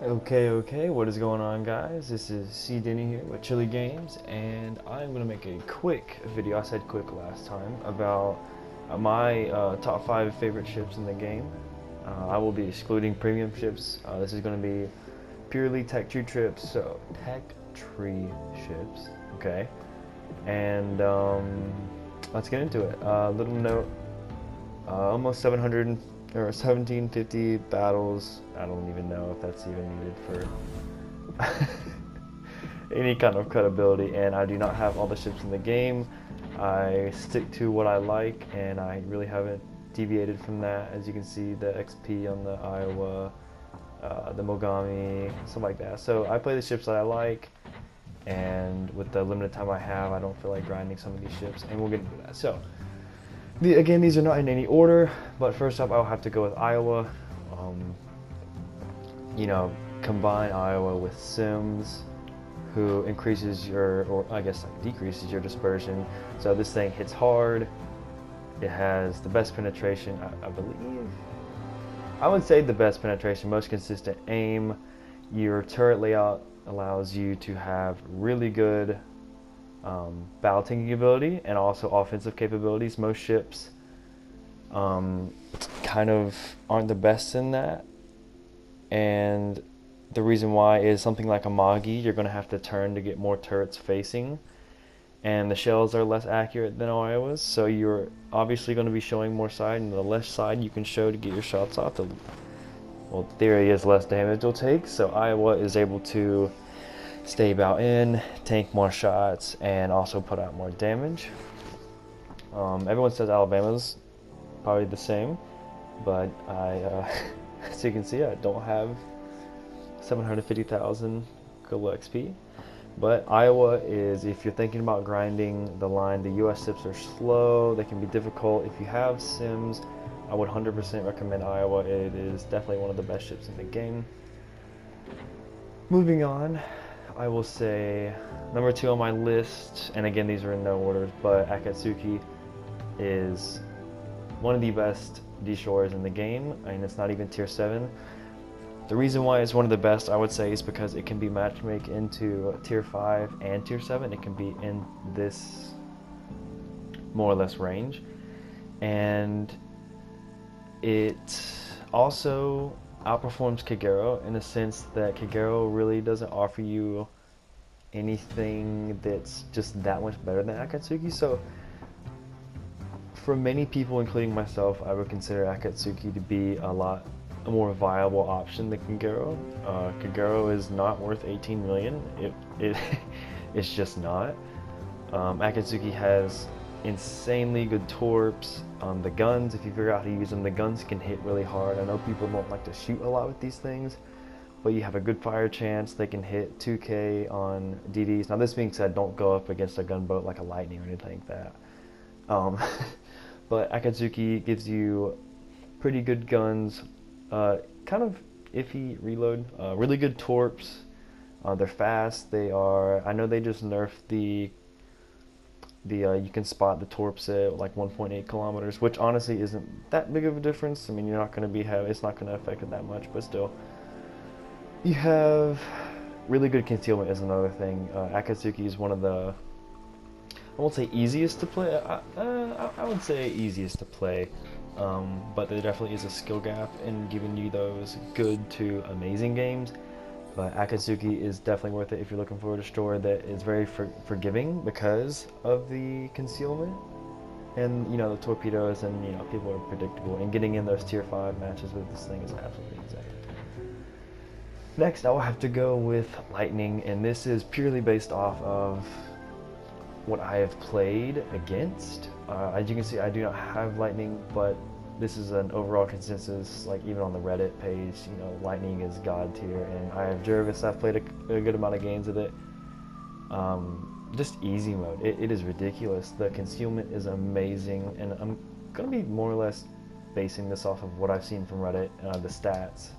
Okay, what is going on, guys? This is C. Denny here with Chili Games, and I'm going to make a quick video, I said quick last time, about my top 5 favorite ships in the game. I will be excluding premium ships. This is going to be purely tech tree trips, so tech tree ships, okay? And let's get into it. Little note, almost 700 or 1750 battles. I don't even know if that's even needed for any kind of credibility, and I do not have all the ships in the game. I stick to what I like, and I really haven't deviated from that. As you can see, the XP on the Iowa, the Mogami, stuff like that. So I play the ships that I like, and with the limited time I have, I don't feel like grinding some of these ships, and we'll get into that. So again, these are not in any order, but first up I'll have to go with Iowa. Combine Iowa with Sims, who increases your, or I guess decreases your dispersion. So this thing hits hard. It has the best penetration, I believe. I would say the best penetration, most consistent aim. Your turret layout allows you to have really good battle tanking ability and also offensive capabilities. Most ships kind of aren't the best in that, and the reason why is something like a Mogami, you're going to have to turn to get more turrets facing, and the shells are less accurate than Iowa's, so you're obviously going to be showing more side, and the less side you can show to get your shots off, the theory is less damage you'll take. So Iowa is able to stay about in, tank more shots, and also put out more damage. Everyone says Alabama's probably the same, but as you can see, I don't have 750,000 Golo XP. But Iowa is, if you're thinking about grinding the line, the US ships are slow, they can be difficult. If you have Sims, I would 100% recommend Iowa. It is definitely one of the best ships in the game. Moving on, I will say number 2 on my list, and again these are in no order, but Akatsuki is one of the best destroyers in the game. I mean, it's not even tier 7. The reason why it's one of the best, I would say, is because it can be matchmade into tier 5 and tier 7. It can be in this more or less range, and it also outperforms Kagero in the sense that Kagero really doesn't offer you anything that's just that much better than Akatsuki. So for many people, including myself, I would consider Akatsuki to be a more viable option than Kagero. Kagero is not worth 18 million. It's just not. Akatsuki has insanely good torps. The guns, if you figure out how to use them, the guns can hit really hard. I know people don't like to shoot a lot with these things, but you have a good fire chance. They can hit 2k on DDs. Now this being said, don't go up against a gunboat like a Lightning or anything like that. But Akatsuki gives you pretty good guns, kind of iffy reload, really good torps. They're fast. I know they just nerfed the you can spot the torps at like 1.8 kilometers, which honestly isn't that big of a difference. I mean, you're not going to it's not going to affect it that much, but still. You have really good concealment is another thing. Akatsuki is one of the, I won't say easiest to play, I would say easiest to play, but there definitely is a skill gap in giving you those good to amazing games. But Akatsuki is definitely worth it if you're looking for a destroyer that is very forgiving because of the concealment, and the torpedoes, and people are predictable, and getting in those tier 5 matches with this thing is absolutely insane. Next, I will have to go with Lightning, and this is purely based off of what I have played against. As you can see, I do not have Lightning, but this is an overall consensus, like even on the Reddit page, Lightning is god tier, and I have Jervis. I've played a good amount of games with it. Just easy mode, it is ridiculous. The concealment is amazing, and I'm going to be more or less basing this off of what I've seen from Reddit, the stats,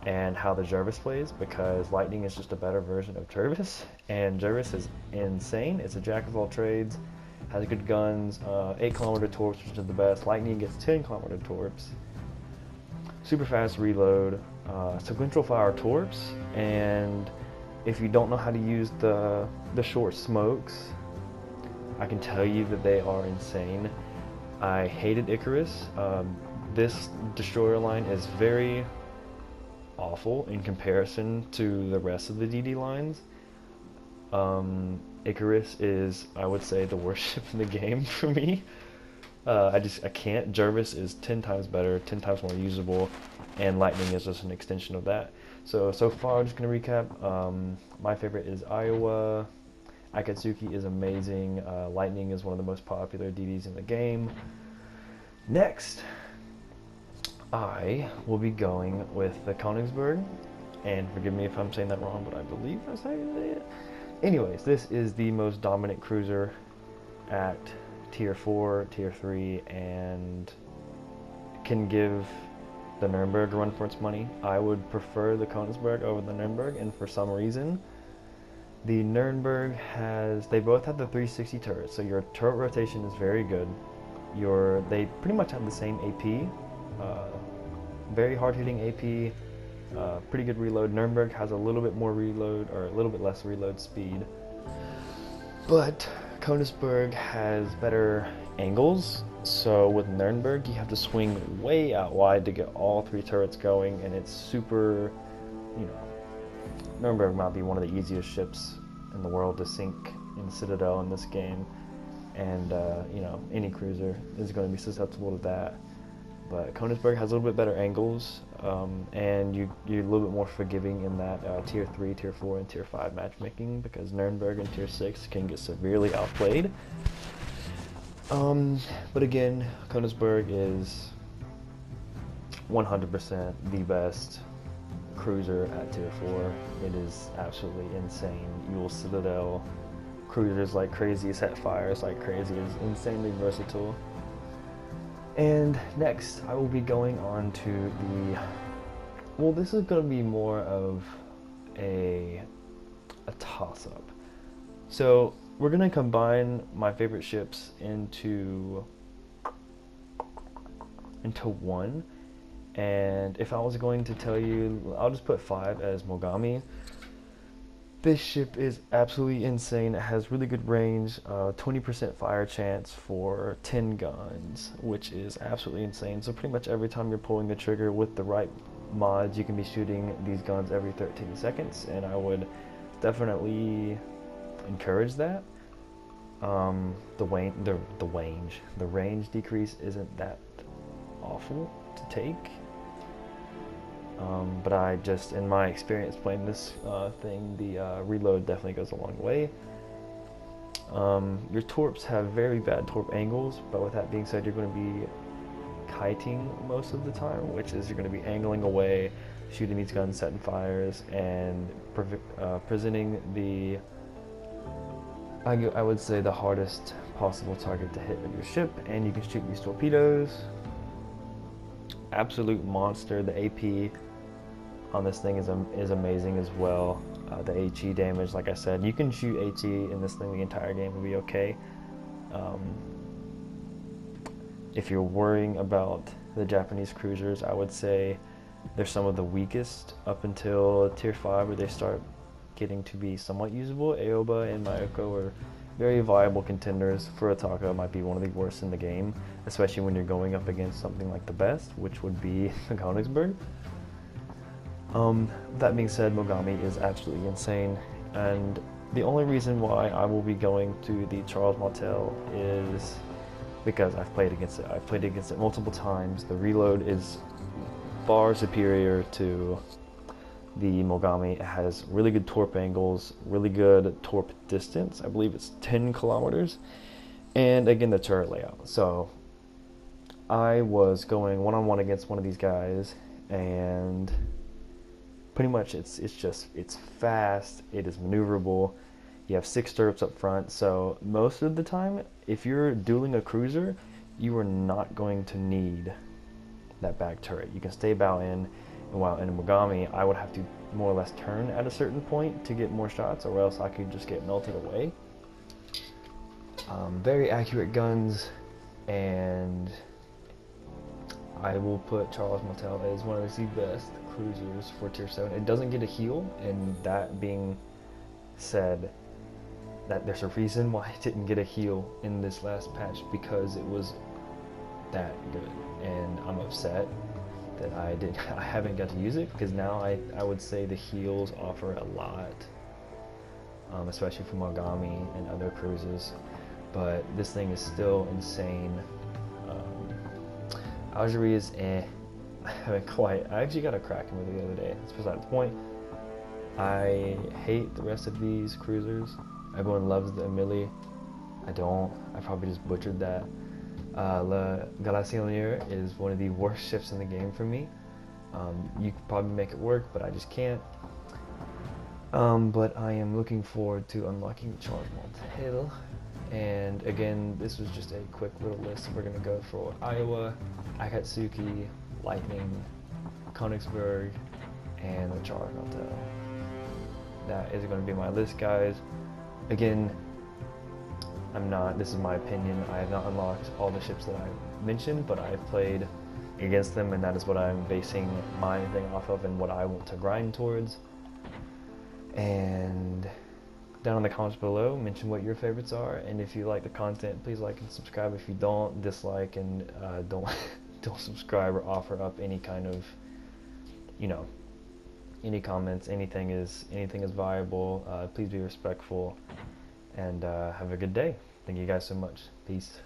and how the Jervis plays, because Lightning is just a better version of Jervis, and Jervis is insane. It's a jack of all trades, has good guns, 8 kilometer torps, which is the best. Lightning gets 10 kilometer torps, super fast reload, sequential fire torps, and if you don't know how to use the short smokes, I can tell you that they are insane. I hated Icarus. This destroyer line is very awful in comparison to the rest of the DD lines. Icarus is, I would say, the worst ship in the game for me. I can't. Jervis is 10 times better, 10 times more usable, and Lightning is just an extension of that. So far, I'm just going to recap. My favorite is Iowa. Akatsuki is amazing. Lightning is one of the most popular DDs in the game. Next, I will be going with the Königsberg, and forgive me if I'm saying that wrong, but I believe that's how you say it. Anyways, this is the most dominant cruiser at tier 4, tier 3, and can give the Nuremberg a run for its money. I would prefer the Königsberg over the Nuremberg, and for some reason, the Nuremberg they both have the 360 turrets, so your turret rotation is very good. They pretty much have the same AP, very hard-hitting AP, pretty good reload. Nuremberg has a little bit more reload, or a little bit less reload speed, but Königsberg has better angles. So with Nuremberg, you have to swing way out wide to get all 3 turrets going, and it's super, Nuremberg might be one of the easiest ships in the world to sink in Citadel in this game, and any cruiser is going to be susceptible to that. But Königsberg has a little bit better angles, and you're a little bit more forgiving in that tier 3, tier 4, and tier 5 matchmaking, because Nuremberg and tier 6 can get severely outplayed. But again, Königsberg is 100% the best cruiser at tier 4. It is absolutely insane. You'll Citadel cruisers like crazy, set fires like crazy. It's insanely versatile. And next, I will be going on to this is going to be more of a toss-up. So we're going to combine my favorite ships into one. And if I was going to tell you, I'll just put 5 as Mogami. This ship is absolutely insane. It has really good range, 20% fire chance for 10 guns, which is absolutely insane. So pretty much every time you're pulling the trigger with the right mods, you can be shooting these guns every 13 seconds, and I would definitely encourage that. The range decrease isn't that awful to take. But in my experience playing this thing, the reload definitely goes a long way. Your torps have very bad torp angles, but with that being said, you're going to be kiting most of the time, which is you're going to be angling away, shooting these guns, setting fires, and presenting I would say the hardest possible target to hit with your ship, and you can shoot these torpedoes. Absolute monster. The AP on this thing is amazing as well. The HE damage, like I said, you can shoot HE in this thing the entire game will be okay. If you're worrying about the Japanese cruisers, I would say they're some of the weakest up until tier 5, where they start getting to be somewhat usable. Aoba and Mayoko are very viable contenders. Furataka might be one of the worst in the game, especially when you're going up against something like the best, which would be the Königsberg. That being said, Mogami is absolutely insane, and the only reason why I will be going to the Charles Martel is because I've played against it. I've played against it multiple times. The reload is far superior to the Mogami. It has really good torp angles, really good torp distance. I believe it's 10 kilometers. And again, the turret layout. So I was going one-on-one against one of these guys, and pretty much it's fast, it is maneuverable. You have 6 turrets up front, so most of the time, if you're dueling a cruiser, you are not going to need that back turret. You can stay bow in, and while in Mogami, I would have to more or less turn at a certain point to get more shots, or else I could just get melted away. Very accurate guns, and I will put Charles Martel as one of the best cruisers for tier 7. It doesn't get a heal, and that being said, that there's a reason why it didn't get a heal in this last patch, because it was that good, and I'm upset that I haven't got to use it, because now I would say the heals offer a lot, especially for Mogami and other cruisers, but this thing is still insane. Algeria is I haven't quite. I actually got a Kraken with it the other day. That's beside the point. I hate the rest of these cruisers. Everyone loves the Amelie. I don't. I probably just butchered that. Le Galactionneur is one of the worst ships in the game for me. You could probably make it work, but I just can't. But I am looking forward to unlocking Charles Martel. And again, this was just a quick little list. We're going to go for Iowa, Akatsuki, Lightning, Königsberg, and the Charles Martel. That is going to be my list, guys. Again, this is my opinion, I have not unlocked all the ships that I mentioned, but I've played against them, and that is what I'm basing my thing off of and what I want to grind towards. And down in the comments below, mention what your favorites are, and if you like the content, please like and subscribe. If you don't, dislike and don't subscribe or offer up any kind of, any comments. Anything is viable. Please be respectful, and have a good day. Thank you guys so much. Peace.